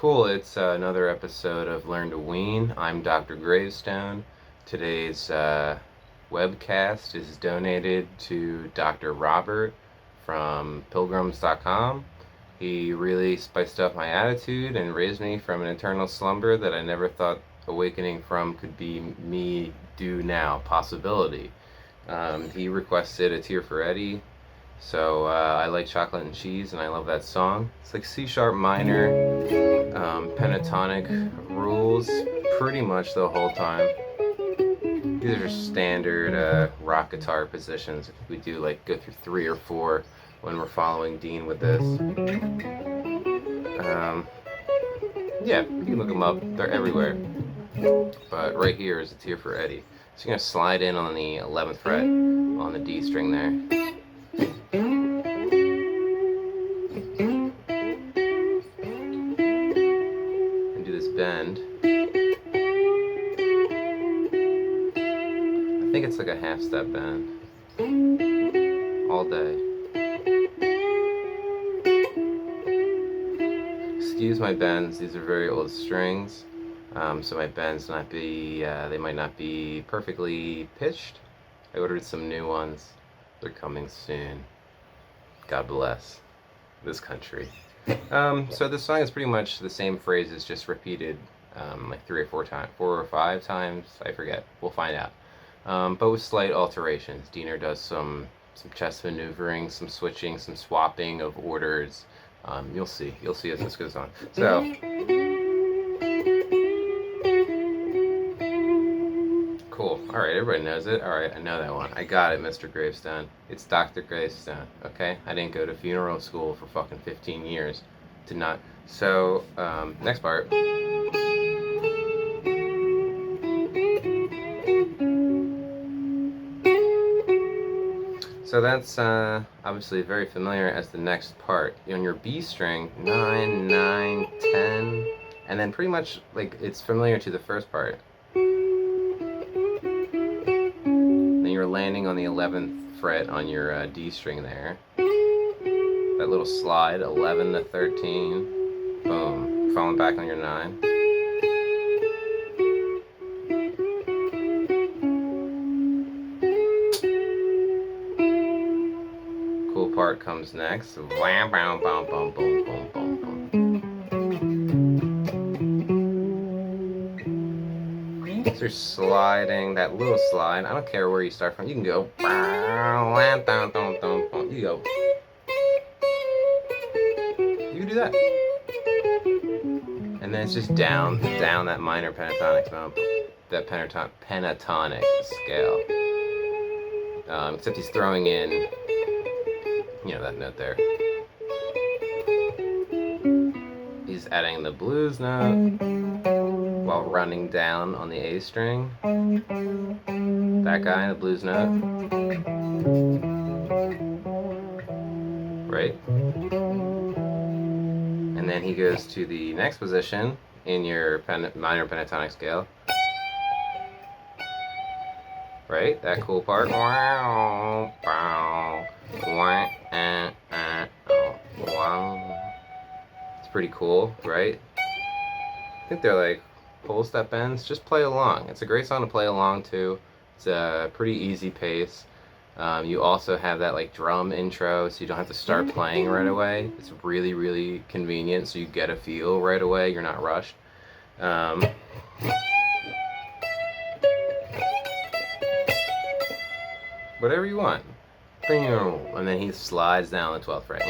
Cool, it's another episode of Learn to Ween. I'm Dr. Gravestone. Today's webcast is donated to Dr. Robert from pilgrims.com. He really spiced up my attitude and raised me from an eternal slumber that I never thought awakening from could be me do now, possibility. He requested a tear for Eddie. So I like chocolate and cheese, and I love that song. It's like C sharp minor, pentatonic rules pretty much the whole time. These are standard rock guitar positions. We do like go through 3 or 4 when we're following Dean with this. Yeah, you can look them up. They're everywhere. But right here is a tear for Eddie. So you're gonna slide in on the 11th fret on the D string there. Bend. I think it's like a half step bend. All day. Excuse my bends, these are very old strings. So my bends they might not be perfectly pitched. I ordered some new ones. They're coming soon. God bless this country. So this song is pretty much the same phrases, just repeated like 3 or 4 times, 4 or 5 times, I forget. We'll find out. But with slight alterations. Diener does some chest maneuvering, some switching, some swapping of orders. You'll see as this goes on. So cool. All right, everybody knows it. All right, I know that one. I got it, Mr. Gravestone. It's Dr. Gravestone. Okay, I didn't go to funeral school for fucking 15 years. Did not. So next part. So that's obviously very familiar as the next part. On your B string, 9, 9, 10, and then pretty much like it's familiar to the first part. Then you're landing on the 11th fret on your D string there. That little slide, 11 to 13. Boom. Falling back on your 9. Cool part comes next. Wham, bam, bam, bam, boom, boom, boom, boom. So you're sliding, that little slide. I don't care where you start from. You can go. You go. You can do that. And then it's just down that minor pentatonic bump, that pentatonic scale. Except he's throwing in, that note there. He's adding the blues note while running down on the A string. That guy, the blues note. Right? And then he goes to the next position in your minor pentatonic scale. Right? That cool part. Wow. Wow. Wow. It's pretty cool, right? I think they're like whole step bends. Just play along. It's a great song to play along to. It's a pretty easy pace. You also have that like drum intro, so you don't have to start playing right away. It's really, really convenient, so you get a feel right away. You're not rushed. Whatever you want. And then he slides down the 12th fret.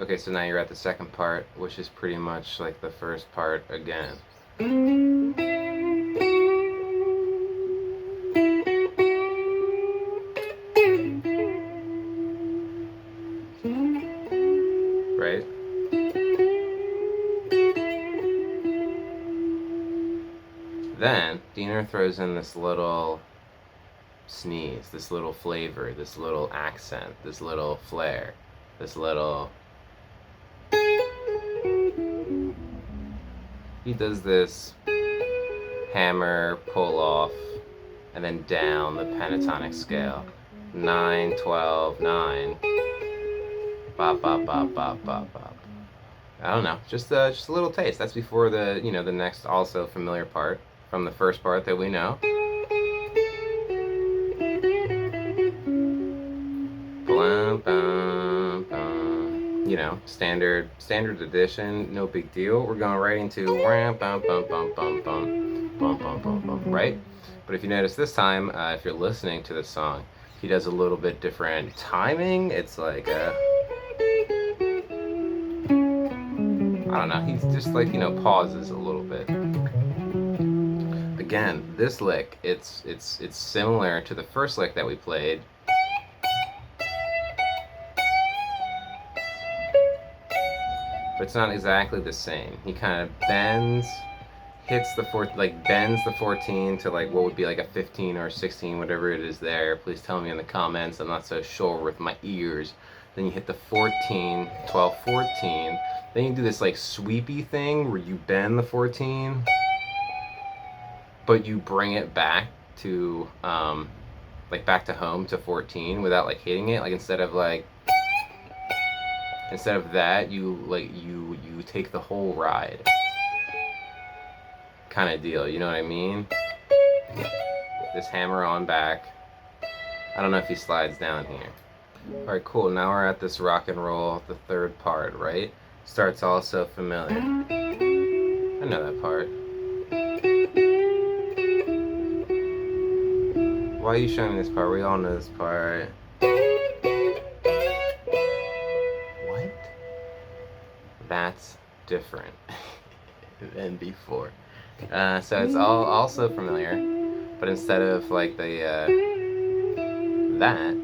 Okay, so now you're at the second part, which is pretty much like the first part again. Right? Then, Diener throws in this little sneeze, this little flavor, this little accent, this little flair, this little... He does this hammer pull off and then down the pentatonic scale. 9, 12, 9. Bop, bop, bop, bop, bop, bop. I don't know, just a little taste. That's before the the next also familiar part from the first part that we know. Blah, blah, blah. Standard edition, no big deal. We're going right into bum bum bum bum bum bum bum bum bum, right? But if you notice this time, if you're listening to this song, he does a little bit different timing. It's like I don't know. He's just like pauses a little bit. Again, this lick, it's similar to the first lick that we played. But it's not exactly the same. He kind of bends, hits the bends the 14 to like what would be like a 15 or 16, whatever it is there. Please tell me in the comments. I'm not so sure with my ears. Then you hit the 14, 12, 14. Then you do this like sweepy thing where you bend the 14, but you bring it back to back to home to 14 without like hitting it. Like instead of that, you take the whole ride, kind of deal. You know what I mean? This hammer on back. I don't know if he slides down here. All right, cool. Now we're at this rock and roll, the third part, right? Starts also familiar. I know that part. Why are you showing me this part? We all know this part. What? That's different than before. So it's all also familiar, but instead of like the that,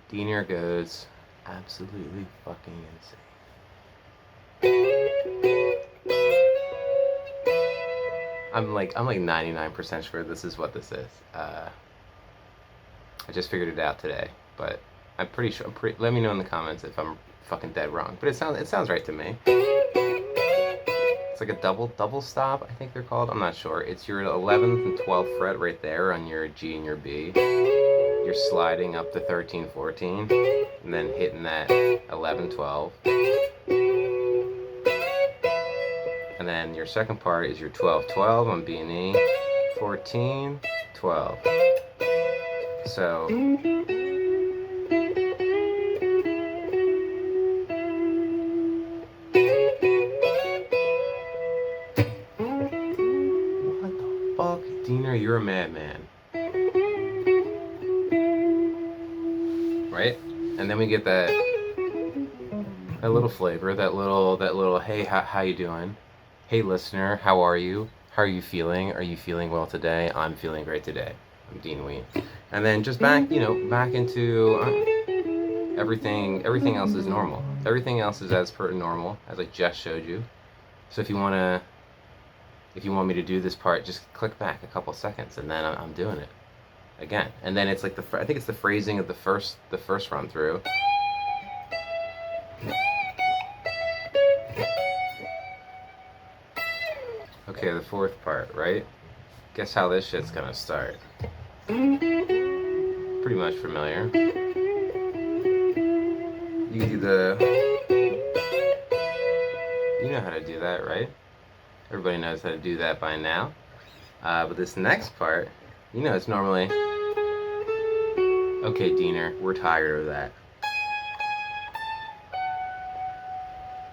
Diener goes absolutely fucking insane. I'm like 99% sure this is what this is. I just figured it out today, but I'm pretty sure. Let me know in the comments if I'm fucking dead wrong. But it sounds right to me. It's like a double stop, I think they're called. I'm not sure. It's your 11th and 12th fret right there on your G and your B. You're sliding up to 13, 14, and then hitting that 11, 12. And then your second part is your 12, 12 on B and E, 14, 12. So what the fuck? Diener, you're a madman. Right? And then we get that little flavor, that little hey, how you doing? Hey listener, how are you? How are you feeling? Are you feeling well today? I'm feeling great today. I'm Dean Ween. And then just back into everything else is normal. Everything else is as per normal, as I just showed you. So if you want me to do this part, just click back a couple seconds, and then I'm doing it again. And then it's like I think it's the phrasing of the first run through. Okay, the fourth part, right? Guess how this shit's gonna start. Pretty much familiar. You do you know how to do that, right? Everybody knows how to do that by now. But this next part, it's normally, okay, Diener, we're tired of that.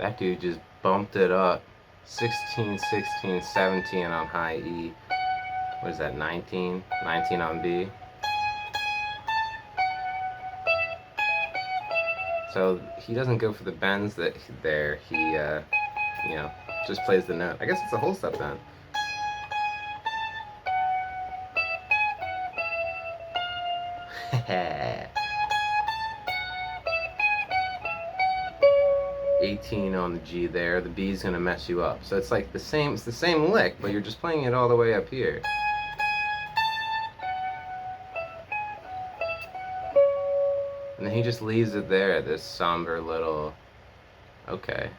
That dude just bumped it up. 16, 16, 17 on high E. What is that, 19? 19 on B. So he doesn't go for the bends that there. He, just plays the note. I guess it's a whole step then. Heh. 18 on the G there. The B is gonna mess you up. So it's like it's the same lick, but you're just playing it all the way up here. And then he just leaves it there, this somber little, okay.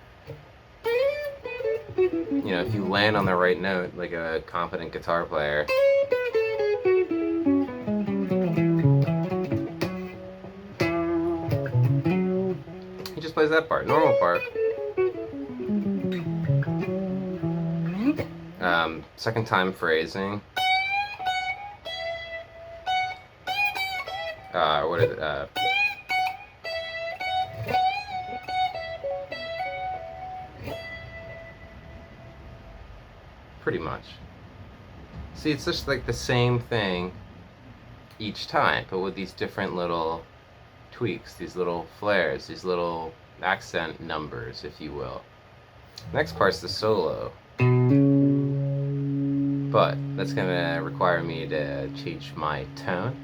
If you land on the right note, like a competent guitar player, plays that part. Normal part. Second time phrasing. What is it? Pretty much. See, it's just like the same thing each time, but with these different little tweaks, these little flares, these little accent numbers, if you will. Next part's the solo. But that's gonna require me to change my tone.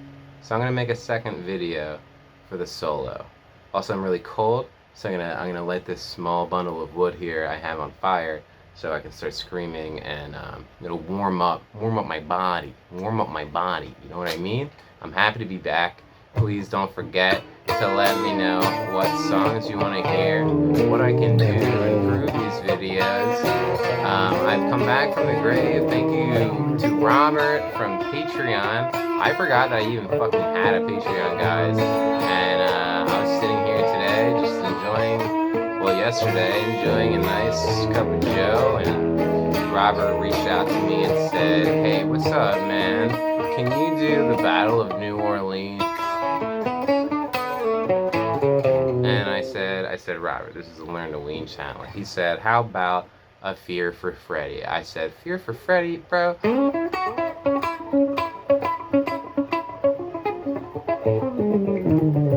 So I'm gonna make a second video for the solo. Also, I'm really cold, so I'm gonna light this small bundle of wood here I have on fire, so I can start screaming, and it'll warm up my body. You know what I mean? I'm happy to be back. Please don't forget to let me know what songs you want to hear, what I can do to improve these videos. I've come back from the grave. Thank you to Robert from Patreon. I forgot that I even fucking had a Patreon, guys. And I was sitting here today just enjoying a nice cup of joe, and Robert reached out to me and said, "Hey, what's up, man? Can you do the Battle of New Orleans?" And I said, "Robert, this is a Learn to Ween channel." He said, "How about a Fear for Freddy?" I said, "Fear for Freddy, bro?"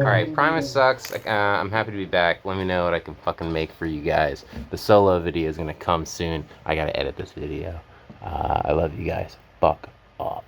Alright, Primus sucks. I'm happy to be back. Let me know what I can fucking make for you guys. The solo video is gonna come soon. I gotta edit this video. I love you guys. Fuck.